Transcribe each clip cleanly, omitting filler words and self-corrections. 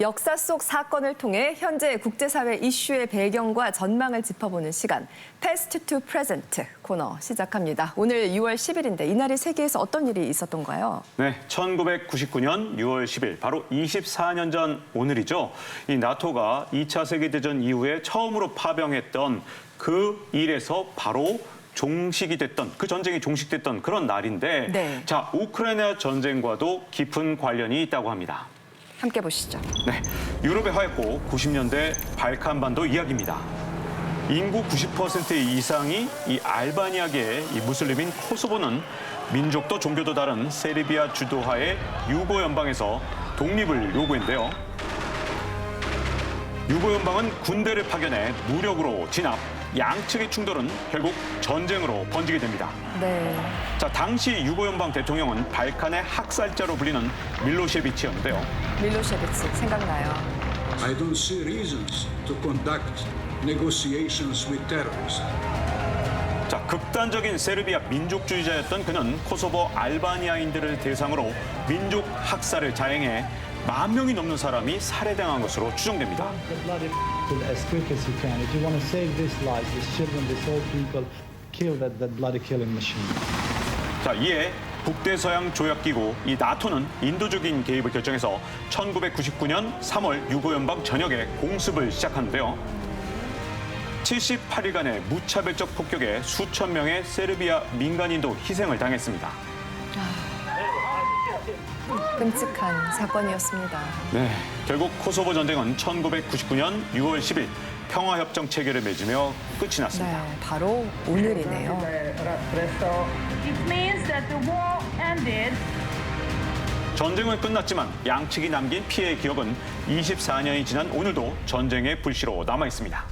역사 속 사건을 통해 현재 국제사회 이슈의 배경과 전망을 짚어보는 시간, Past to Present 코너 시작합니다. 오늘 6월 10일인데 이날이 세계에서 어떤 일이 있었던가요? 네, 1999년 6월 10일, 바로 24년 전 오늘이죠. 이 나토가 2차 세계대전 이후에 처음으로 파병했던 그 일에서 바로 종식이 됐던, 그 전쟁이 종식됐던 그런 날인데, 네. 자, 우크라이나 전쟁과도 깊은 관련이 있다고 합니다. 함께 보시죠. 네, 유럽의 화했고 90년대 발칸반도 이야기입니다. 인구 90% 이상이 이 알바니아계의 이 무슬림인 코소보는 민족도 종교도 다른 세르비아 주도하에 유고 연방에서 독립을 요구했는데요. 유고 연방은 군대를 파견해 무력으로 진압, 양측의 충돌은 결국 전쟁으로 번지게 됩니다. 네. 자, 당시 유고 연방 대통령은 발칸의 학살자로 불리는 밀로셰비치였는데요. 밀로셰비치 생각나요. I don't see reasons to conduct negotiations with terrorists. 자, 극단적인 세르비아 민족주의자였던 그는 코소보 알바니아인들을 대상으로 민족 학살을 자행해 10,000명이 넘는 사람이 살해당한 것으로 추정됩니다. As quick as you can. If you want to save these lives, these children, these old people, kill that bloody killing machine. 자, 이에 북대서양 조약기구 이 나토는 인도적인 개입을 결정해서 1999년 3월 유고 연방 전역에 공습을 시작하는데요. 78일간의 무차별적 폭격에 수천 명의 세르비아 민간인도 희생을 당했습니다. 끔찍한 사건이었습니다. 네, 결국 코소보 전쟁은 1999년 6월 10일 평화협정 체결을 맺으며 끝이 났습니다. 네, 바로 오늘이네요. It means that the war ended. 전쟁은 끝났지만 양측이 남긴 피해의 기억은 24년이 지난 오늘도 전쟁의 불씨로 남아 있습니다.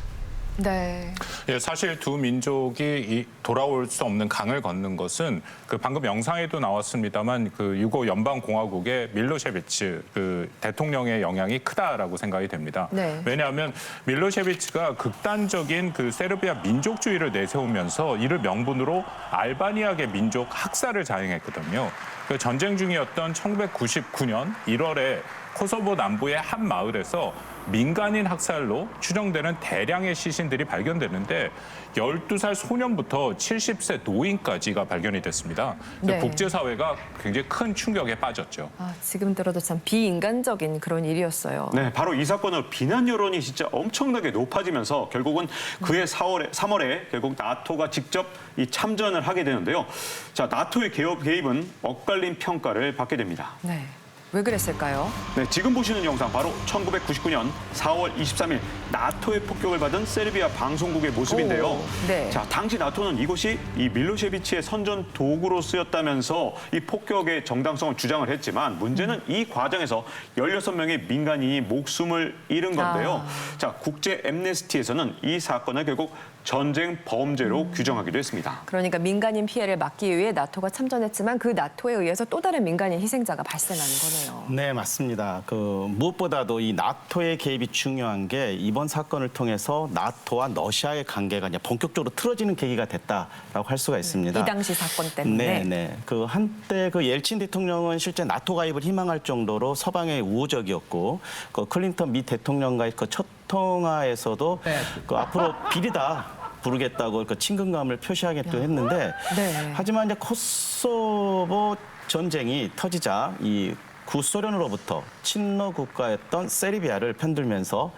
네. 예, 사실 두 민족이 돌아올 수 없는 강을 걷는 것은 그 방금 영상에도 나왔습니다만 그 유고 연방공화국의 밀로셰비치 그 대통령의 영향이 크다라고 생각이 됩니다. 네. 왜냐하면 밀로셰비치가 극단적인 그 세르비아 민족주의를 내세우면서 이를 명분으로 알바니아계 민족 학살을 자행했거든요. 그 전쟁 중이었던 1999년 1월에 코소보 남부의 한 마을에서 민간인 학살로 추정되는 대량의 시신들이 발견됐는데 12살 소년부터 70세 노인까지가 발견이 됐습니다. 네. 국제사회가 굉장히 큰 충격에 빠졌죠. 지금 들어도 참 비인간적인 그런 일이었어요. 네, 바로 이 사건으로 비난 여론이 진짜 엄청나게 높아지면서 결국은 그해 3월에 결국 나토가 직접 이 참전을 하게 되는데요. 자, 나토의 개입은 엇갈린 평가를 받게 됩니다. 네. 왜 그랬을까요? 네, 지금 보시는 영상 바로 1999년 4월 23일 나토의 폭격을 받은 세르비아 방송국의 모습인데요. 오, 네. 자, 당시 나토는 이곳이 이 밀로셰비치의 선전 도구로 쓰였다면서 이 폭격의 정당성을 주장을 했지만 문제는 이 과정에서 16명의 민간인이 목숨을 잃은 건데요. 자, 국제 앰네스티에서는 이 사건을 결국 전쟁 범죄로 규정하기도 했습니다. 그러니까 민간인 피해를 막기 위해 나토가 참전했지만 그 나토에 의해서 또 다른 민간인 희생자가 발생하는 거네요. 네, 맞습니다. 무엇보다도 이 나토의 개입이 중요한 게 이번 사건을 통해서 나토와 러시아의 관계가 이제 본격적으로 틀어지는 계기가 됐다라고 할 수가 있습니다. 이 당시 사건 때문에. 네. 한때 옐친 대통령은 실제 나토 가입을 희망할 정도로 서방에 우호적이었고 클린턴 미 대통령과의 첫 통화에서도 앞으로 비리다 부르겠다고 친근감을 표시하겠도 했는데 네. 하지만 이제 코소보 전쟁이 터지자 이 구소련으로부터 친러 국가였던 세르비아를 편들면서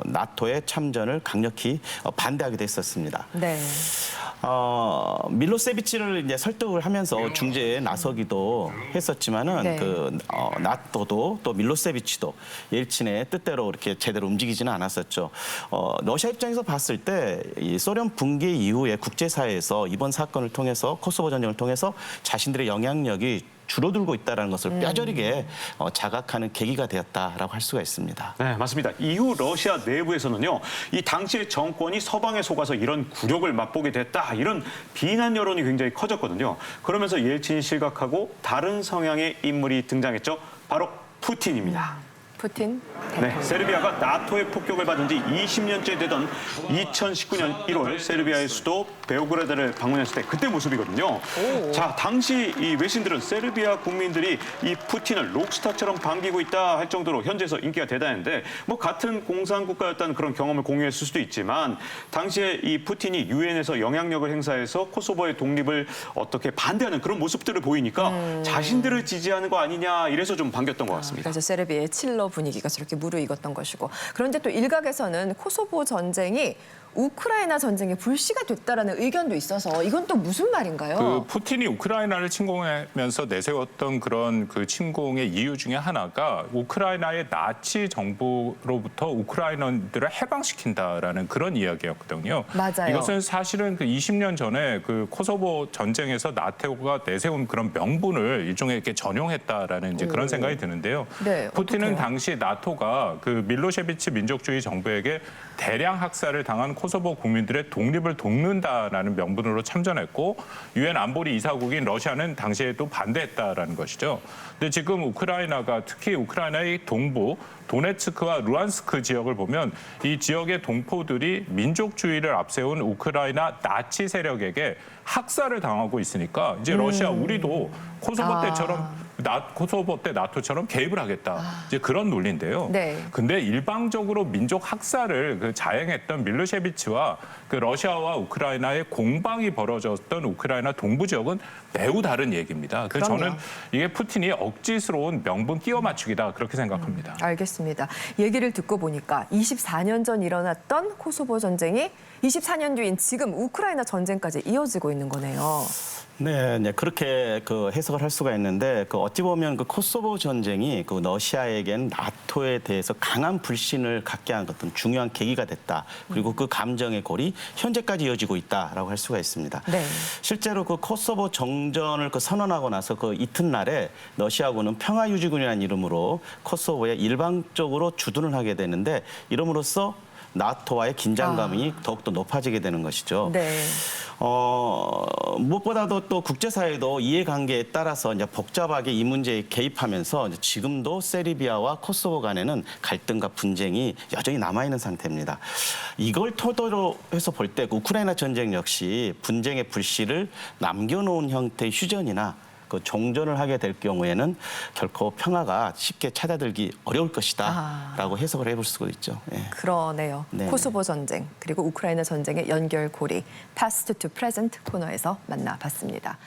나토의 참전을 강력히 반대하기도 했었습니다. 네. 밀로세비치를 이제 설득을 하면서 중재에 나서기도 했었지만은 네. 나토도 또 밀로세비치도 옐친의 뜻대로 이렇게 제대로 움직이지는 않았었죠. 러시아 입장에서 봤을 때 이 소련 붕괴 이후에 국제사회에서 이번 사건을 통해서 코소보 전쟁을 통해서 자신들의 영향력이 줄어들고 있다는 것을 뼈저리게 자각하는 계기가 되었다라고 할 수가 있습니다. 네, 맞습니다. 이후 러시아 내부에서는요, 이 당시의 정권이 서방에 속아서 이런 굴욕을 맛보게 됐다, 이런 비난 여론이 굉장히 커졌거든요. 그러면서 옐친이 실각하고 다른 성향의 인물이 등장했죠. 바로 푸틴입니다. 푸틴 네, 세르비아가 나토의 폭격을 받은 지 20년째 되던 2019년 1월 세르비아의 수도 베오그라드를 방문했을 때 그때 모습이거든요. 자, 당시 이 외신들은 세르비아 국민들이 이 푸틴을 록스타처럼 반기고 있다 할 정도로 현지에서 인기가 대단했는데 뭐 같은 공산 국가였다는 그런 경험을 공유했을 수도 있지만 당시에 이 푸틴이 유엔에서 영향력을 행사해서 코소보의 독립을 어떻게 반대하는 그런 모습들을 보이니까 자신들을 지지하는 거 아니냐 이래서 좀 반겼던 것 같습니다. 그래서 세르비아의 칠러 분위기가 저렇게 무르익었던 것이고 그런데 또 일각에서는 코소보 전쟁이 우크라이나 전쟁의 불씨가 됐다라는 의견도 있어서 이건 또 무슨 말인가요? 그 푸틴이 우크라이나를 침공하면서 내세웠던 그런 그 침공의 이유 중에 하나가 우크라이나의 나치 정부로부터 우크라이나들을 해방시킨다라는 그런 이야기였거든요. 맞아요. 이것은 사실은 그 20년 전에 그 코소보 전쟁에서 나토가 내세운 그런 명분을 일종의 이렇게 전용했다라는 이제 그런 생각이 드는데요. 네, 푸틴은 어떡해요? 당시 나토가 그 밀로셰비치 민족주의 정부에게 대량 학살을 당한 코소보 국민들의 독립을 돕는다라는 명분으로 참전했고 유엔 안보리 이사국인 러시아는 당시에도 반대했다라는 것이죠. 근데 지금 우크라이나가 특히 우크라이나의 동부 도네츠크와 루안스크 지역을 보면 이 지역의 동포들이 민족주의를 앞세운 우크라이나 나치 세력에게 학살을 당하고 있으니까 이제 러시아 우리도 코소보 때처럼 코소보 때 나토처럼 개입을 하겠다. 이제 그런 논리인데요. 네. 근데 일방적으로 민족 학살을 그 자행했던 밀로셰비치와 그 러시아와 우크라이나의 공방이 벌어졌던 우크라이나 동부 지역은 매우 다른 얘기입니다. 그래서 그럼요. 저는 이게 푸틴이 억지스러운 명분 끼워 맞추기다 그렇게 생각합니다. 알겠습니다. 얘기를 듣고 보니까 24년 전 일어났던 코소보 전쟁이 24년 뒤인 지금 우크라이나 전쟁까지 이어지고 있는 거네요. 네, 네, 그렇게 그 해석을 할 수가 있는데 그 어찌 보면 그 코소보 전쟁이 그 러시아에겐 나토에 대해서 강한 불신을 갖게 한 어떤 중요한 계기가 됐다. 그리고 그 감정의 골이 현재까지 이어지고 있다라고 할 수가 있습니다. 네. 실제로 그 코소보 정전을 그 선언하고 나서 그 이튿날에 러시아군은 평화유지군이라는 이름으로 코소보에 일방적으로 주둔을 하게 되는데 이름으로써 나토와의 긴장감이 더욱더 높아지게 되는 것이죠. 네. 무엇보다도 또 국제사회도 이해관계에 따라서 이제 복잡하게 이 문제에 개입하면서 이제 지금도 세르비아와 코소보 간에는 갈등과 분쟁이 여전히 남아있는 상태입니다. 이걸 토대로 해서 볼 때 우크라이나 전쟁 역시 분쟁의 불씨를 남겨놓은 형태의 휴전이나 그 종전을 하게 될 경우에는 결코 평화가 쉽게 찾아들기 어려울 것이다라고 해석을 해볼 수가 있죠. 예. 그러네요. 네. 코소보 전쟁 그리고 우크라이나 전쟁의 연결고리 Past to Present 코너에서 만나봤습니다.